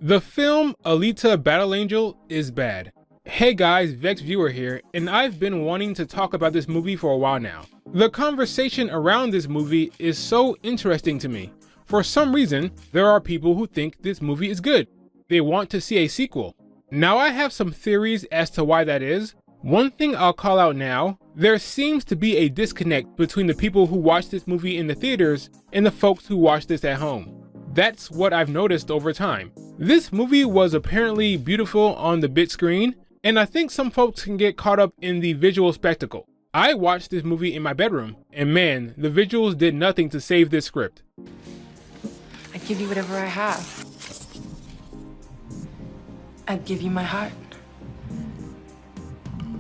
The film Alita Battle Angel is bad. Hey guys, Vexed viewer here, and I've been wanting to talk about this movie for a while now. The conversation around this movie is so interesting to me. For some reason, there are people who think this movie is good. They want to see a sequel. Now I have some theories as to why that is. One thing I'll call out now, there seems to be a disconnect between the people who watch this movie in the theaters and the folks who watch this at home. That's what I've noticed over time. This movie was apparently beautiful on the big screen, and I think some folks can get caught up in the visual spectacle. I watched this movie in my bedroom, and man, the visuals did nothing to save this script. I'd give you whatever I have. I'd give you my heart.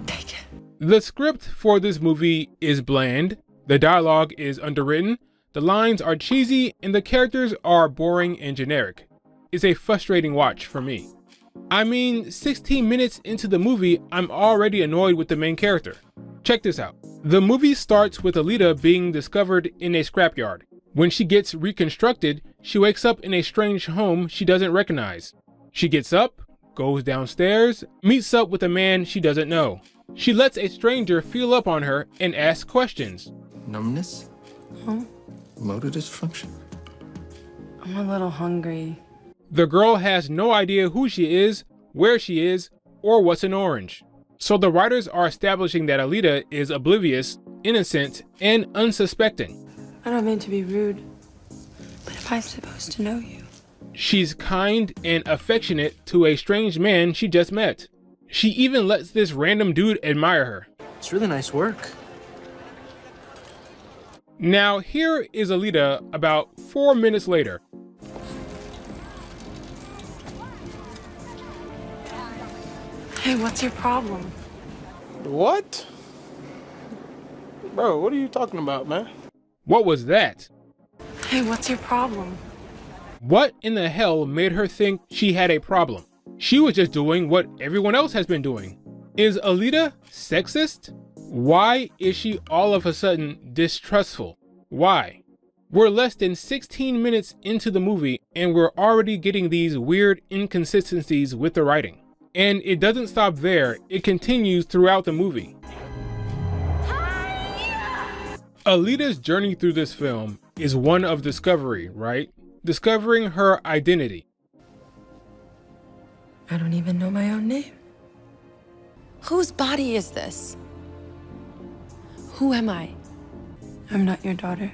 Take it. The script for this movie is bland, the dialogue is underwritten, the lines are cheesy, and the characters are boring and generic. It's a frustrating watch for me. I mean, 16 minutes into the movie, I'm already annoyed with the main character. Check this out. The movie starts with Alita being discovered in a scrapyard. When she gets reconstructed, she wakes up in a strange home she doesn't recognize. She gets up, goes downstairs, meets up with a man she doesn't know. She lets a stranger feel up on her and asks questions. Numbness? Huh? Motor dysfunction? I'm a little hungry. The girl has no idea who she is, where she is, or what's an orange. So the writers are establishing that Alita is oblivious, innocent, and unsuspecting. I don't mean to be rude, but if I'm supposed to know you. She's kind and affectionate to a strange man she just met. She even lets this random dude admire her. It's really nice work. Now here is Alita about 4 minutes later. Hey, what's your problem? What? Bro, what are you talking about, man? What was that? Hey, what's your problem? What in the hell made her think she had a problem? She was just doing what everyone else has been doing. Is Alita sexist? Why is she all of a sudden distrustful? Why? We're less than 16 minutes into the movie and we're already getting these weird inconsistencies with the writing. And it doesn't stop there, it continues throughout the movie. Alita's journey through this film is one of discovery, right? Discovering her identity. I don't even know my own name. Whose body is this? Who am I? I'm not your daughter.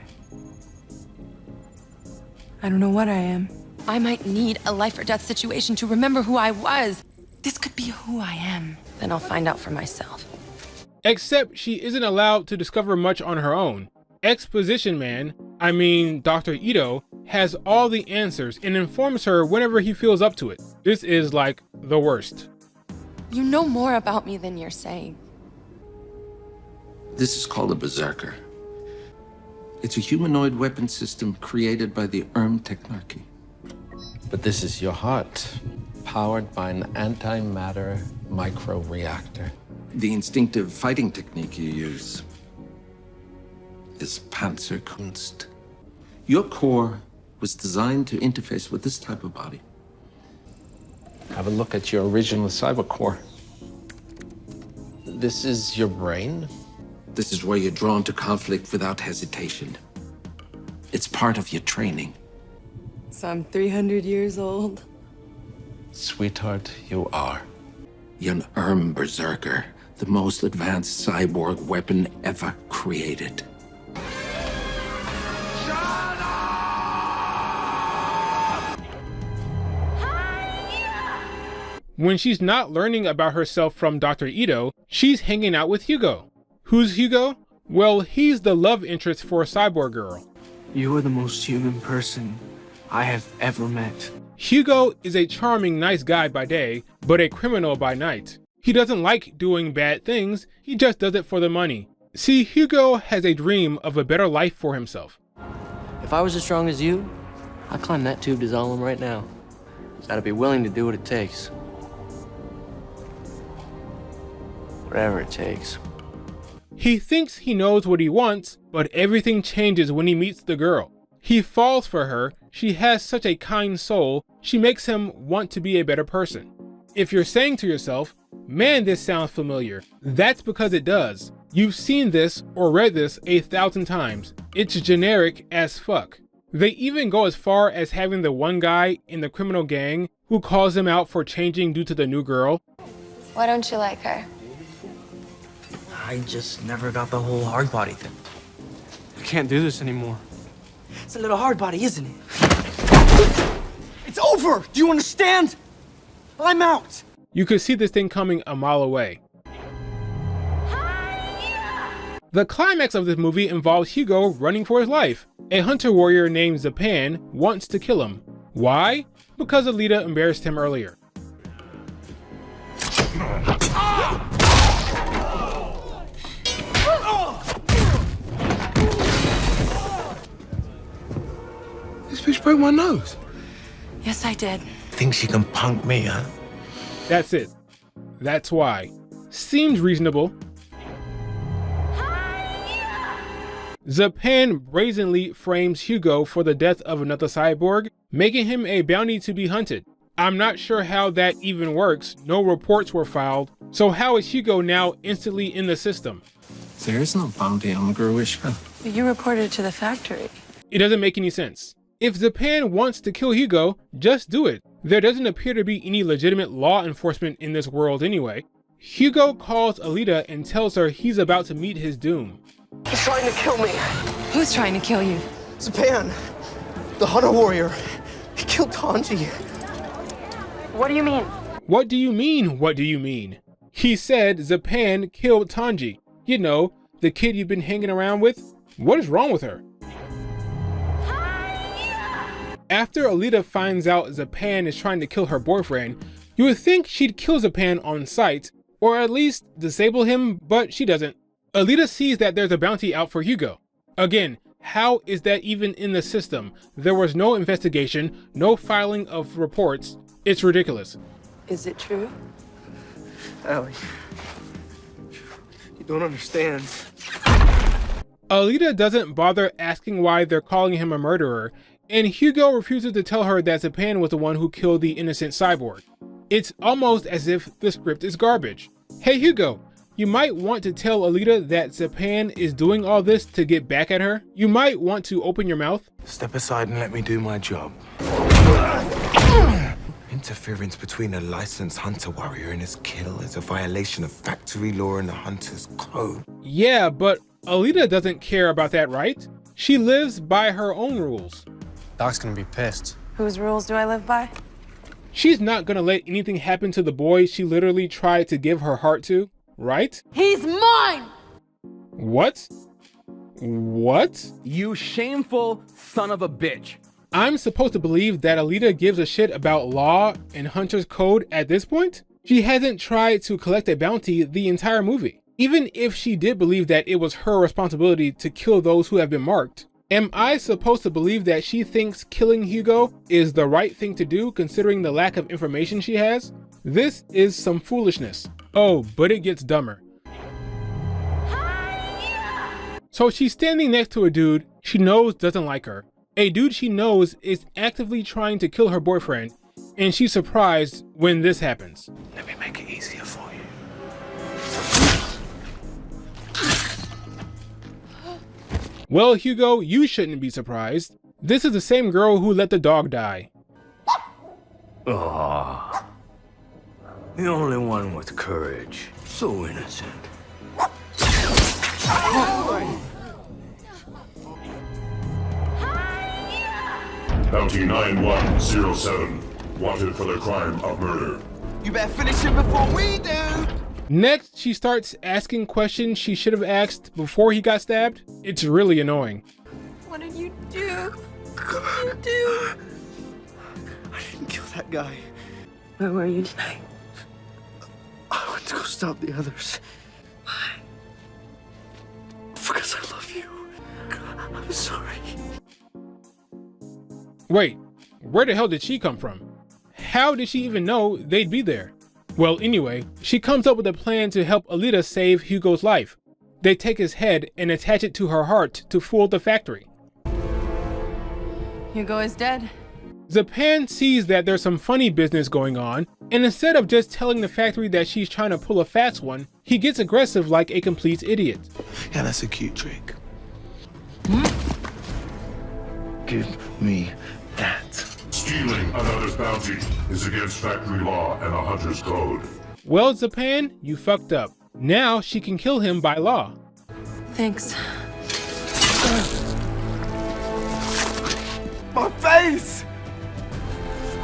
I don't know what I am. I might need a life or death situation to remember who I was. This could be who I am. Then I'll find out for myself. Except she isn't allowed to discover much on her own. Exposition Man, Dr. Ito, has all the answers and informs her whenever he feels up to it. This is like the worst. You know more about me than you're saying. This is called a berserker. It's a humanoid weapon system created by the Technarchy. But this is your heart, powered by an antimatter microreactor. The instinctive fighting technique you use is Panzerkunst. Your core was designed to interface with this type of body. Have a look at your original cyber core. This is your brain? This is where you're drawn to conflict without hesitation. It's part of your training. So I'm 300 years old. Sweetheart, you are. You're an berserker, the most advanced cyborg weapon ever created. When she's not learning about herself from Dr. Ito, she's hanging out with Hugo. Who's Hugo? Well, he's the love interest for a cyborg girl. You are the most human person I have ever met. Hugo is a charming, nice guy by day, but a criminal by night. He doesn't like doing bad things, he just does it for the money. See, Hugo has a dream of a better life for himself. If I was as strong as you, I'd climb that tube to Zalem right now. Just gotta be willing to do what it takes. Whatever it takes. He thinks he knows what he wants, but everything changes when he meets the girl. He falls for her, she has such a kind soul, she makes him want to be a better person. If you're saying to yourself, man, this sounds familiar, that's because it does. You've seen this or read this 1,000 times. It's generic as fuck. They even go as far as having the one guy in the criminal gang who calls him out for changing due to the new girl. Why don't you like her? I just never got the whole hard body thing. I can't do this anymore. It's a little hard body, isn't it? It's over! Do you understand? I'm out! You could see this thing coming a mile away. The climax of this movie involves Hugo running for his life. A hunter warrior named Zapan wants to kill him. Why? Because Alita embarrassed him earlier. This bitch broke my nose. Yes, I did. Think she can punk me, huh? That's it. That's why. Seems reasonable. Zapan brazenly frames Hugo for the death of another cyborg, making him a bounty to be hunted. I'm not sure how that even works, no reports were filed, so how is Hugo now instantly in the system? There is no bounty on Gruishka. You reported to the factory. It doesn't make any sense. If Zapan wants to kill Hugo, just do it. There doesn't appear to be any legitimate law enforcement in this world anyway. Hugo calls Alita and tells her he's about to meet his doom. He's trying to kill me. Who's trying to kill you? Zapan, the hunter warrior. He killed Tanji. What do you mean? What do you mean, what do you mean? He said Zapan killed Tanji. You know, the kid you've been hanging around with? What is wrong with her? After Alita finds out Zapan is trying to kill her boyfriend, you would think she'd kill Zapan on sight, or at least disable him, but she doesn't. Alita sees that there's a bounty out for Hugo. Again, how is that even in the system? There was no investigation, no filing of reports. It's ridiculous. Is it true? Ellie, you don't understand. Alita doesn't bother asking why they're calling him a murderer, and Hugo refuses to tell her that Zapan was the one who killed the innocent cyborg. It's almost as if the script is garbage. Hey Hugo, you might want to tell Alita that Zapan is doing all this to get back at her. You might want to open your mouth. Step aside and let me do my job. Interference between a licensed hunter warrior and his kill is a violation of factory law and the hunter's code. Yeah, but Alita doesn't care about that, right? She lives by her own rules. Doc's gonna be pissed. Whose rules do I live by? She's not gonna let anything happen to the boy she literally tried to give her heart to, right? He's mine! What? What? You shameful son of a bitch. I'm supposed to believe that Alita gives a shit about law and Hunter's code at this point? She hasn't tried to collect a bounty the entire movie. Even if she did believe that it was her responsibility to kill those who have been marked, am I supposed to believe that she thinks killing Hugo is the right thing to do considering the lack of information she has? This is some foolishness. Oh, but it gets dumber. So she's standing next to a dude she knows doesn't like her. A dude she knows is actively trying to kill her boyfriend, and she's surprised when this happens. Let me make it easier for you. Well, Hugo, you shouldn't be surprised. This is the same girl who let the dog die. Ah, the only one with courage. So innocent. Bounty 9107. Wanted for the crime of murder. You better finish it before we do. Next, she starts asking questions she should have asked before he got stabbed. It's really annoying. What did you do? What did you do? I didn't kill that guy. Where were you tonight? I went to go stop the others. Why? Because I love you. I'm sorry. Wait, where the hell did she come from? How did she even know they'd be there? Well, anyway, she comes up with a plan to help Alita save Hugo's life. They take his head and attach it to her heart to fool the factory. Hugo is dead. Zapan sees that there's some funny business going on, and instead of just telling the factory that she's trying to pull a fast one, he gets aggressive like a complete idiot. Yeah, that's a cute trick. Give me that. Stealing another's bounty is against factory law and the Hunter's Code. Well, Zapan, you fucked up. Now she can kill him by law. Thanks. My face!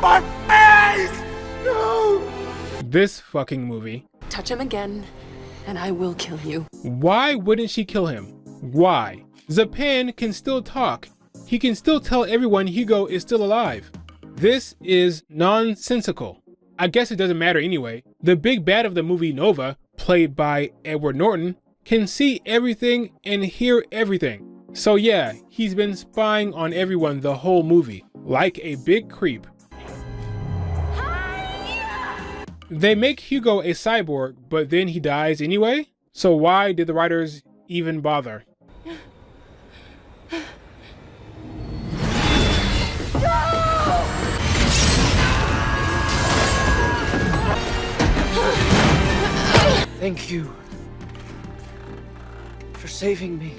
My face! No! This fucking movie. Touch him again, and I will kill you. Why wouldn't she kill him? Why? Zapan can still talk. He can still tell everyone Hugo is still alive. This is nonsensical. I guess it doesn't matter anyway. The big bad of the movie, Nova, played by Edward Norton, can see everything and hear everything. So yeah, he's been spying on everyone the whole movie, like a big creep. They make Hugo a cyborg, but then he dies anyway? So why did the writers even bother? Thank you for saving me.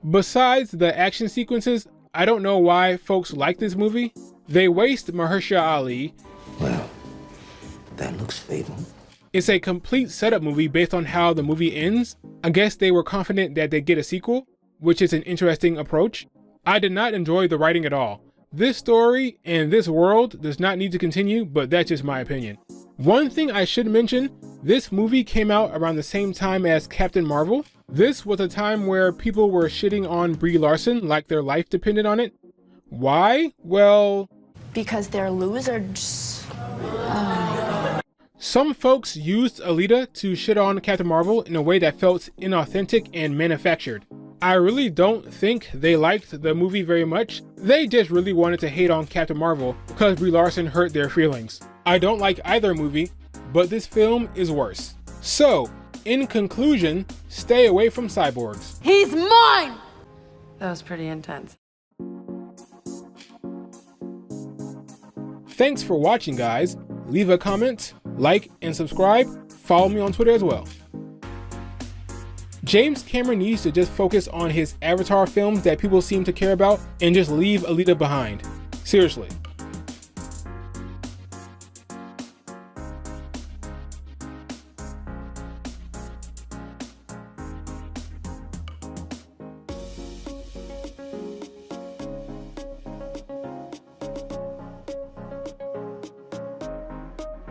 Besides the action sequences, I don't know why folks like this movie. They waste Mahershala Ali. Well, that looks fatal. It's a complete setup movie based on how the movie ends. I guess they were confident that they'd get a sequel, which is an interesting approach. I did not enjoy the writing at all. This story and this world does not need to continue, but that's just my opinion. One thing I should mention, this movie came out around the same time as Captain Marvel. This was a time where people were shitting on Brie Larson like their life depended on it. Why? Well, Because they're losers. some folks used Alita to shit on Captain Marvel in a way that felt inauthentic and manufactured. I really don't think they liked the movie very much. They just really wanted to hate on Captain Marvel because Brie Larson hurt their feelings. I don't like either movie, but this film is worse. So, in conclusion, stay away from cyborgs. He's mine! That was pretty intense. Thanks for watching, guys. Leave a comment, like, and subscribe. Follow me on Twitter as well. James Cameron needs to just focus on his Avatar films that people seem to care about and just leave Alita behind. Seriously.